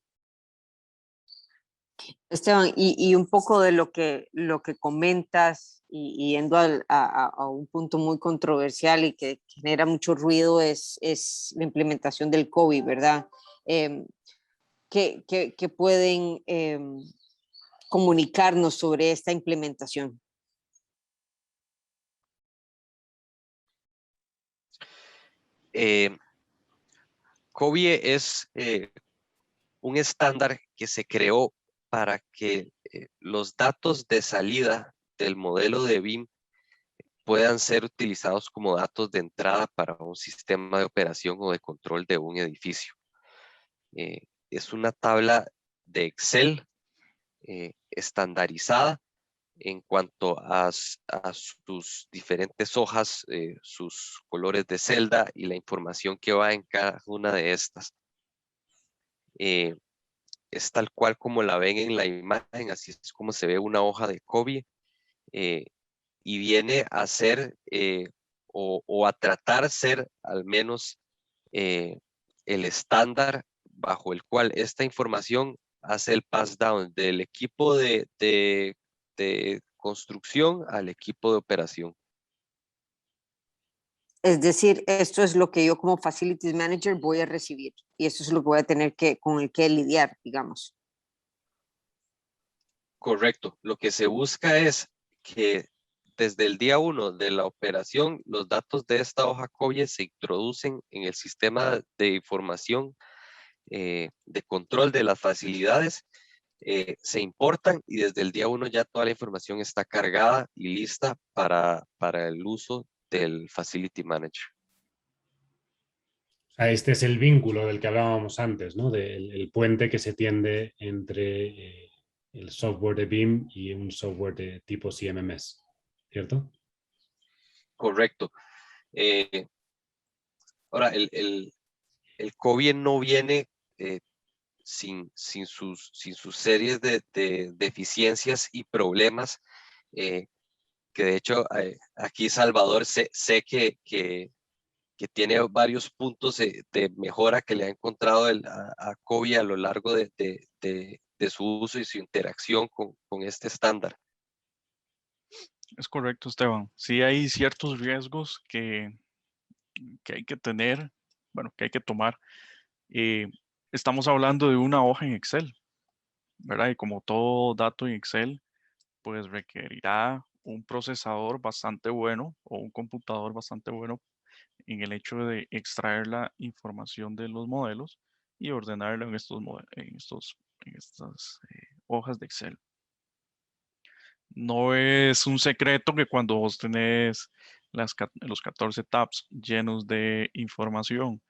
B: Esteban, y un poco de lo que comentas, y yendo a un punto muy controversial y que genera mucho ruido, es la implementación del COVID, ¿verdad? ¿Qué pueden comunicarnos sobre esta implementación?
C: COBIE es un estándar que se creó para que los datos de salida del modelo de BIM puedan ser utilizados como datos de entrada para un sistema de operación o de control de un edificio. Es una tabla de Excel estandarizada en cuanto a sus diferentes hojas, sus colores de celda y la información que va en cada una de estas. Es tal cual como la ven en la imagen, así es como se ve una hoja de COBIE, y viene a ser o a tratar ser al menos el estándar bajo el cual esta información hace el pass down del equipo de construcción al equipo de operación.
B: Es decir, esto es lo que yo como Facilities Manager voy a recibir, y eso es lo que voy a tener con el que lidiar, digamos.
C: Correcto. Lo que se busca es que desde el día 1 de la operación, los datos de esta hoja COBIE se introducen en el sistema de información de control de las facilidades, se importan y desde el día 1 ya toda la información está cargada y lista para el uso del Facility Manager.
A: Este es el vínculo del que hablábamos antes, ¿no? El puente que se tiende entre el software de BIM y un software de tipo CMMS, ¿cierto?
C: Correcto. Ahora, el COBIE no viene sin sus series de deficiencias y problemas, que de hecho aquí Salvador sé que tiene varios puntos de mejora que le ha encontrado a COBIE a lo largo de su uso y su interacción con este estándar.
D: Es correcto, Esteban. Sí hay ciertos riesgos que hay que tener, bueno, que hay que tomar. Estamos hablando de una hoja en Excel, ¿verdad? Y como todo dato en Excel, pues requerirá un procesador bastante bueno o un computador bastante bueno en el hecho de extraer la información de los modelos y ordenarla en hojas de Excel. No es un secreto que cuando vos tenés los 14 tabs llenos de información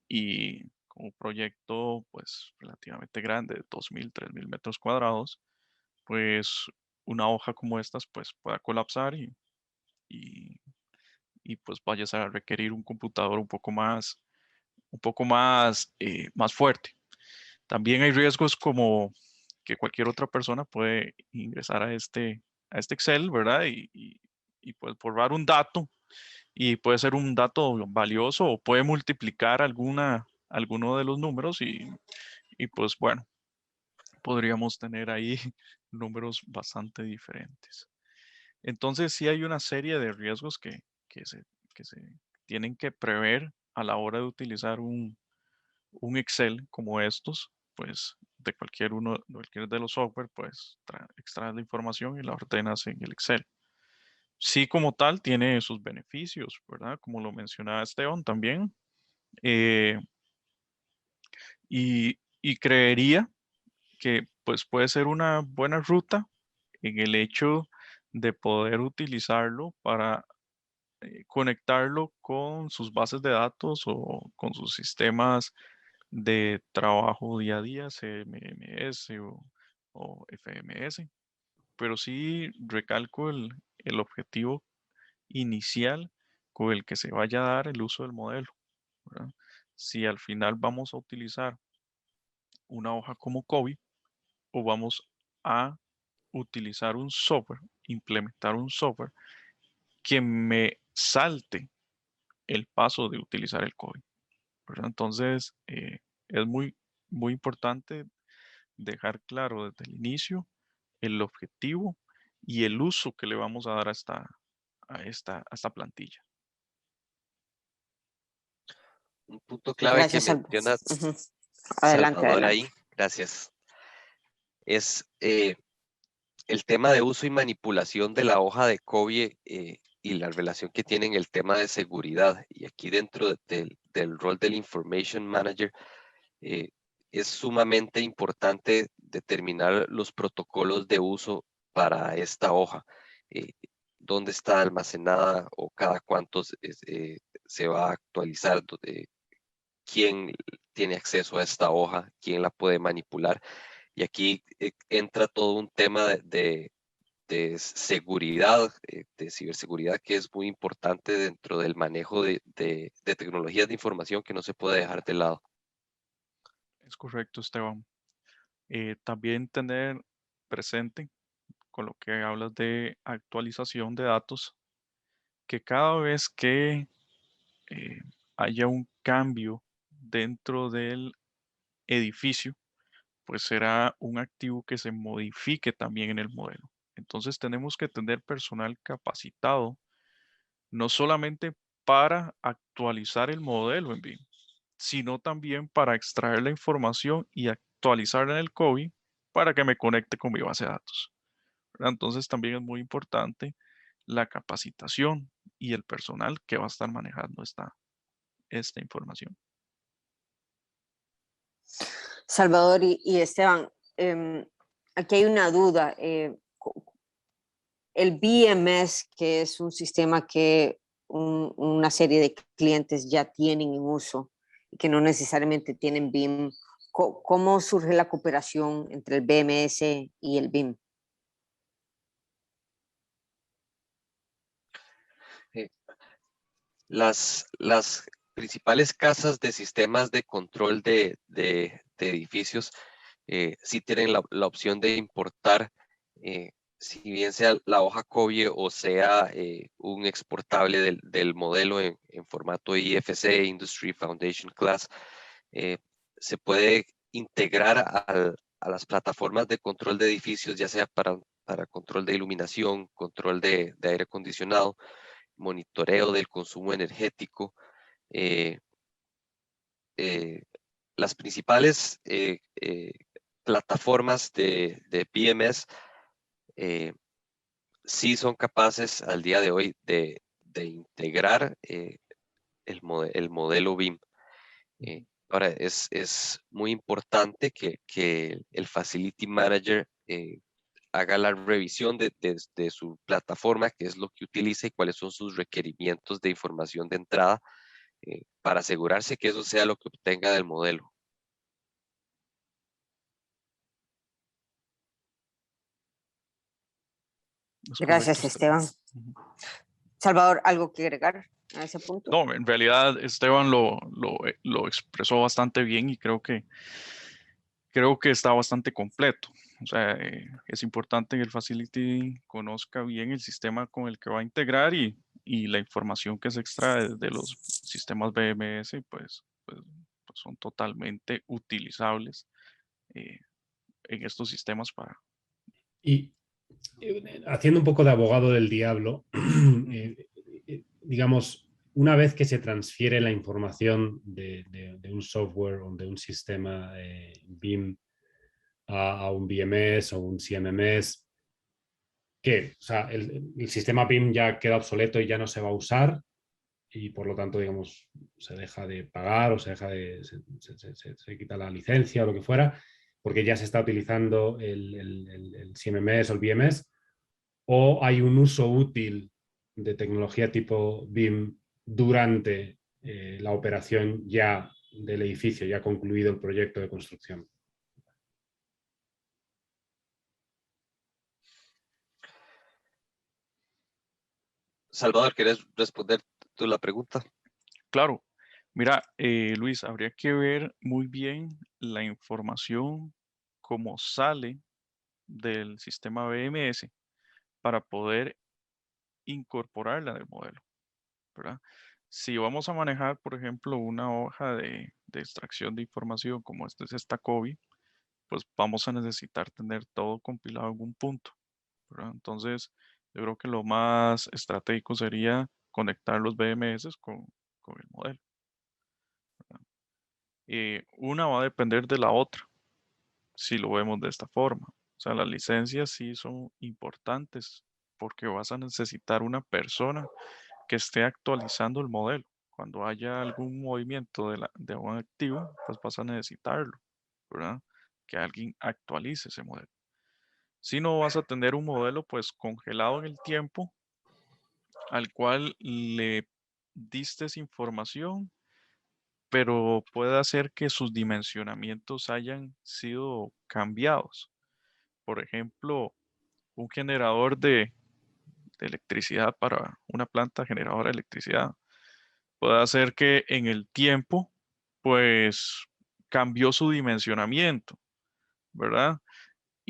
D: y con un proyecto pues relativamente grande de 2.000, 3.000 metros cuadrados, pues una hoja como estas pues pueda colapsar y, y, pues vayas a requerir un computador más fuerte. También hay riesgos como que cualquier otra persona puede ingresar a este Excel, ¿verdad? Y pues borrar un dato y puede ser un dato valioso o puede multiplicar alguno de los números y pues bueno, podríamos tener ahí números bastante diferentes. Entonces sí hay una serie de riesgos que se tienen que prever a la hora de utilizar un Excel como estos, pues de cualquier de los software, pues extraes la información y la ordenas en el Excel. Sí, como tal, tiene sus beneficios, ¿verdad? Como lo mencionaba Esteban también. eh, y creería que pues puede ser una buena ruta en el hecho de poder utilizarlo para conectarlo con sus bases de datos o con sus sistemas de trabajo día a día, CMMS o FMS. Pero sí recalco el objetivo inicial con el que se vaya a dar el uso del modelo, ¿verdad? Si al final vamos a utilizar una hoja como COBI o vamos a utilizar un software, implementar un software que me salte el paso de utilizar el COBI, ¿verdad? Entonces, es muy importante dejar claro desde el inicio el objetivo y el uso que le vamos a dar a esta plantilla.
C: Un punto clave que
B: Gracias,
C: menciona
B: Ujú. Adelante,
C: Salvador
B: adelante.
C: ahí, gracias, es el tema de uso y manipulación de la hoja de COBIE y la relación que tienen el tema de seguridad. Y aquí dentro del rol del Information Manager, es sumamente importante determinar los protocolos de uso para esta hoja. Dónde está almacenada o cada cuánto se va a actualizar, quién tiene acceso a esta hoja, quién la puede manipular. Y aquí entra todo un tema de seguridad, de ciberseguridad, que es muy importante dentro del manejo de tecnologías de información que no se puede dejar de lado.
D: Es correcto, Esteban. También tener presente con lo que hablas de actualización de datos, que cada vez que haya un cambio dentro del edificio, pues será un activo que se modifique también en el modelo. Entonces tenemos que tener personal capacitado, no solamente para actualizar el modelo en BIM, sino también para extraer la información y actualizarla en el COBI para que me conecte con mi base de datos, ¿verdad? Entonces también es muy importante la capacitación y el personal que va a estar manejando esta información.
B: Salvador y Esteban, aquí hay una duda. El BMS, que es un sistema que una serie de clientes ya tienen en uso y que no necesariamente tienen BIM, ¿cómo surge la cooperación entre el BMS y el BIM?
C: Eh, las principales casas de sistemas de control de edificios sí tienen la opción de importar, si bien sea la hoja COBIE o sea un exportable del modelo en formato IFC, Industry Foundation Class, se puede integrar a las plataformas de control de edificios, ya sea para control de iluminación, control de aire acondicionado, monitoreo del consumo energético. eh, eh, las principales plataformas de PMS sí son capaces al día de hoy de integrar el modelo BIM. Ahora, es muy importante que el Facility Manager haga la revisión de su plataforma, qué es lo que utiliza y cuáles son sus requerimientos de información de entrada, para asegurarse que eso sea lo que obtenga del modelo.
D: Es
B: Gracias,
D: correcto,
B: Esteban.
D: Ujú.
B: Salvador, ¿algo que agregar a ese punto?
D: No, en realidad Esteban lo expresó bastante bien y creo que está bastante completo. O sea, es importante que el facility conozca bien el sistema con el que va a integrar y la información que se extrae de los sistemas BMS, pues son totalmente utilizables en estos sistemas para...
A: Y haciendo un poco de abogado del diablo,
D: Ujú.
A: digamos, una vez que se transfiere la información de un software o de un sistema BIM a un BMS o un CMMS, ¿qué? O sea, el sistema BIM ya queda obsoleto y ya no se va a usar y por lo tanto, digamos, se deja de pagar o se quita la licencia o lo que fuera, porque ya se está utilizando el CMMS o el BMS, o hay un uso útil de tecnología tipo BIM durante la operación ya del edificio, ya concluido el proyecto de construcción.
C: Salvador, ¿quieres responder tú la pregunta?
D: Claro, mira, Luis, habría que ver muy bien la información como sale del sistema BMS para poder incorporarla en el modelo, ¿verdad? Si vamos a manejar, por ejemplo, una hoja de extracción de información como este es esta COVID, pues vamos a necesitar tener todo compilado en un punto, ¿verdad? Entonces, yo creo que lo más estratégico sería conectar los BMS con el modelo. Una va a depender de la otra, si lo vemos de esta forma. O sea, las licencias sí son importantes porque vas a necesitar una persona que esté actualizando el modelo. Cuando haya algún movimiento de un activo, pues vas a necesitarlo, ¿verdad? Que alguien actualice ese modelo. Si no, vas a tener un modelo pues congelado en el tiempo al cual le diste información, pero puede hacer que sus dimensionamientos hayan sido cambiados. Por ejemplo, un generador de electricidad para una planta generadora de electricidad puede hacer que en el tiempo, pues cambió su dimensionamiento, ¿verdad?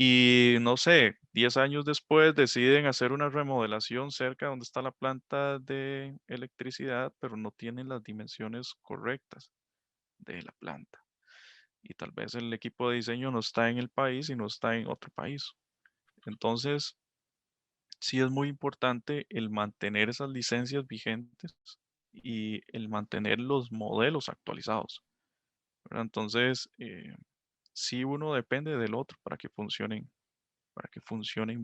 D: Y no sé, 10 años después deciden hacer una remodelación cerca donde está la planta de electricidad, pero no tienen las dimensiones correctas de la planta. Y tal vez el equipo de diseño no está en el país y no está en otro país. Entonces, sí es muy importante el mantener esas licencias vigentes y el mantener los modelos actualizados, ¿verdad? Entonces, sí uno depende del otro para que funcionen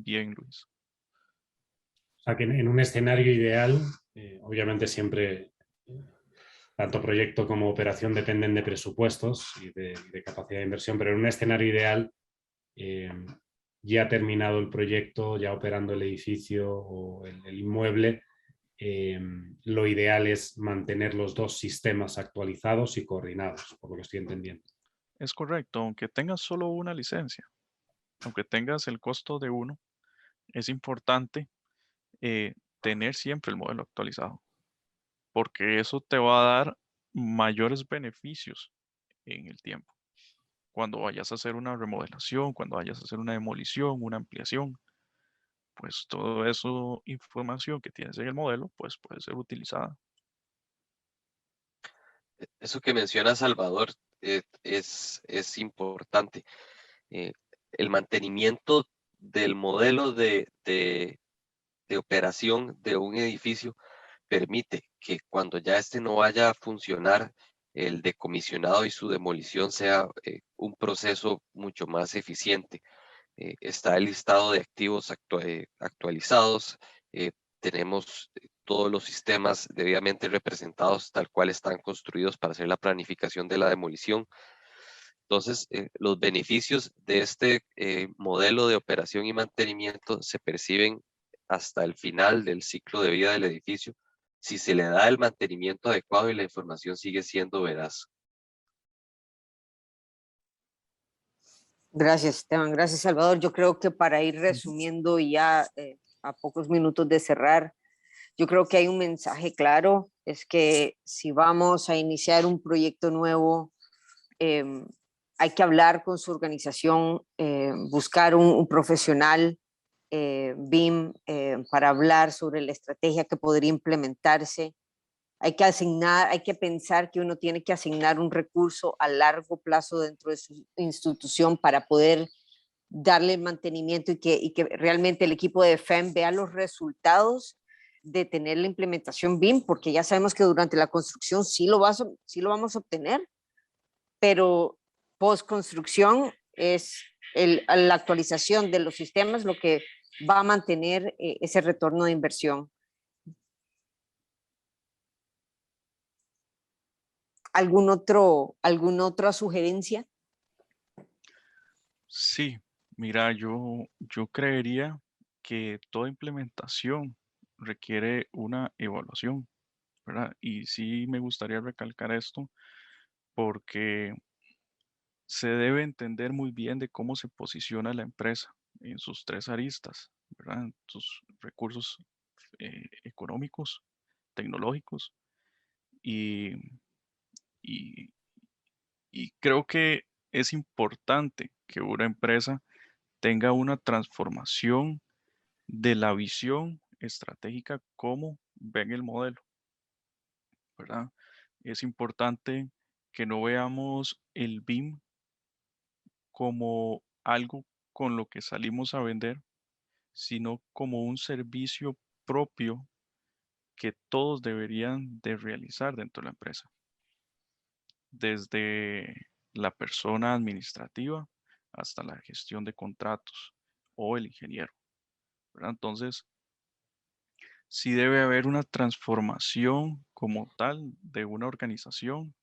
D: bien, Luis.
A: O sea, que en un escenario ideal, obviamente siempre tanto proyecto como operación dependen de presupuestos y de capacidad de inversión, pero en un escenario ideal, eh, ya terminado el proyecto, ya operando el edificio o el inmueble, lo ideal es mantener los dos sistemas actualizados y coordinados, por lo que estoy entendiendo.
D: Es correcto, aunque tengas solo una licencia, aunque tengas el costo de uno, es importante tener siempre el modelo actualizado, porque eso te va a dar mayores beneficios en el tiempo. Cuando vayas a hacer una remodelación, cuando vayas a hacer una demolición, una ampliación, pues todo eso, información que tienes en el modelo, pues puede ser utilizada.
C: Eso que menciona Salvador, es importante. Eh, el mantenimiento del modelo de operación de un edificio permite que cuando ya este no vaya a funcionar, el decomisionado y su demolición sea un proceso mucho más eficiente. Está el listado de activos actualizados, tenemos todos los sistemas debidamente representados tal cual están construidos para hacer la planificación de la demolición. Entonces, los beneficios de este modelo de operación y mantenimiento se perciben hasta el final del ciclo de vida del edificio, si se le da el mantenimiento adecuado y la información sigue siendo veraz.
B: Gracias, Esteban. Gracias, Salvador. Yo creo que para ir resumiendo y ya a pocos minutos de cerrar, yo creo que hay un mensaje claro, es que si vamos a iniciar un proyecto nuevo, hay que hablar con su organización, buscar un profesional BIM para hablar sobre la estrategia que podría implementarse. Hay que pensar que uno tiene que asignar un recurso a largo plazo dentro de su institución para poder darle mantenimiento y que realmente el equipo de FEM vea los resultados de tener la implementación BIM, porque ya sabemos que durante la construcción sí lo vamos a obtener, pero post-construcción es la actualización de los sistemas lo que va a mantener ese retorno de inversión. ¿Alguna otra sugerencia?
D: Sí, mira, yo creería que toda implementación requiere una evaluación, ¿verdad? Y sí me gustaría recalcar esto porque se debe entender muy bien de cómo se posiciona la empresa en sus tres aristas, ¿verdad? Sus recursos económicos, tecnológicos y, y, y creo que es importante que una empresa tenga una transformación de la visión estratégica como ven el modelo, ¿verdad? Es importante que no veamos el BIM como algo con lo que salimos a vender, sino como un servicio propio que todos deberían de realizar dentro de la empresa, desde la persona administrativa hasta la gestión de contratos o el ingeniero, ¿verdad? Entonces, sí debe haber una transformación como tal de una organización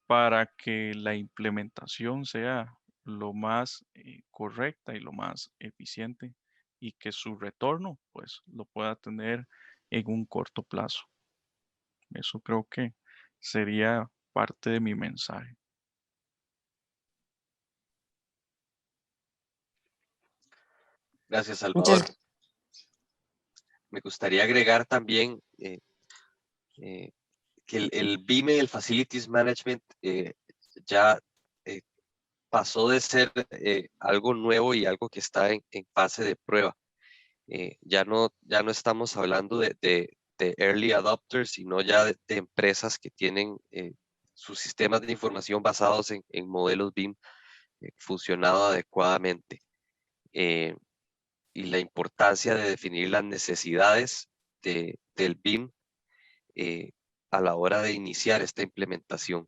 D: para que la implementación sea lo más correcta y lo más eficiente y que su retorno pues lo pueda tener en un corto plazo. Eso creo que sería parte de mi mensaje.
C: Gracias, Salvador.
B: Muchas,
C: Me gustaría agregar también que el BIM, el Facilities Management, ya pasó de ser algo nuevo y algo que está en fase de prueba. Ya no estamos hablando de early adopters, sino ya de empresas que tienen sus sistemas de información basados en modelos BIM funcionado adecuadamente. Y la importancia de definir las necesidades del BIM a la hora de iniciar esta implementación.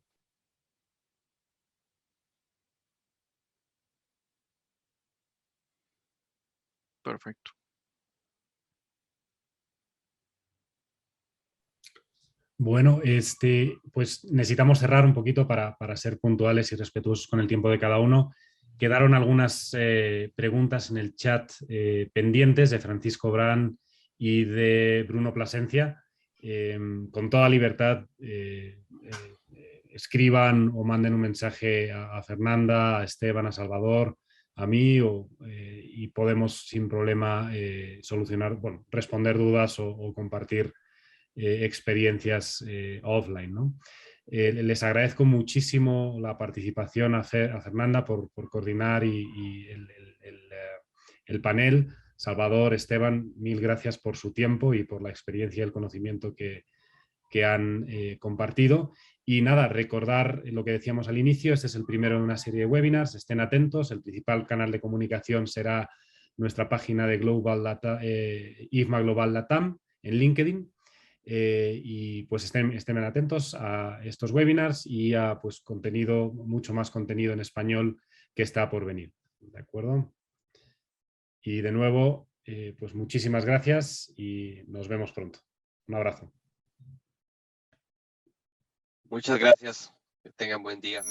D: Perfecto.
A: Bueno, pues necesitamos cerrar un poquito para ser puntuales y respetuosos con el tiempo de cada uno. Quedaron algunas preguntas en el chat pendientes de Francisco Brand y de Bruno Plasencia. Con toda libertad, escriban o manden un mensaje a Fernanda, a Esteban, a Salvador, a mí y podemos sin problema solucionar, bueno, responder dudas o compartir experiencias offline, ¿no? Les agradezco muchísimo la participación a Fernanda por coordinar y el panel. Salvador, Esteban, mil gracias por su tiempo y por la experiencia y el conocimiento que han compartido. Y nada, recordar lo que decíamos al inicio, este es el primero de una serie de webinars, estén atentos, el principal canal de comunicación será nuestra página de Global Data, IFMA Global Latam en LinkedIn. Y pues estén atentos a estos webinars y a pues contenido, mucho más contenido en español que está por venir. ¿De acuerdo? Y de nuevo, pues muchísimas gracias y nos vemos pronto. Un abrazo.
C: Muchas gracias. Que tengan buen día.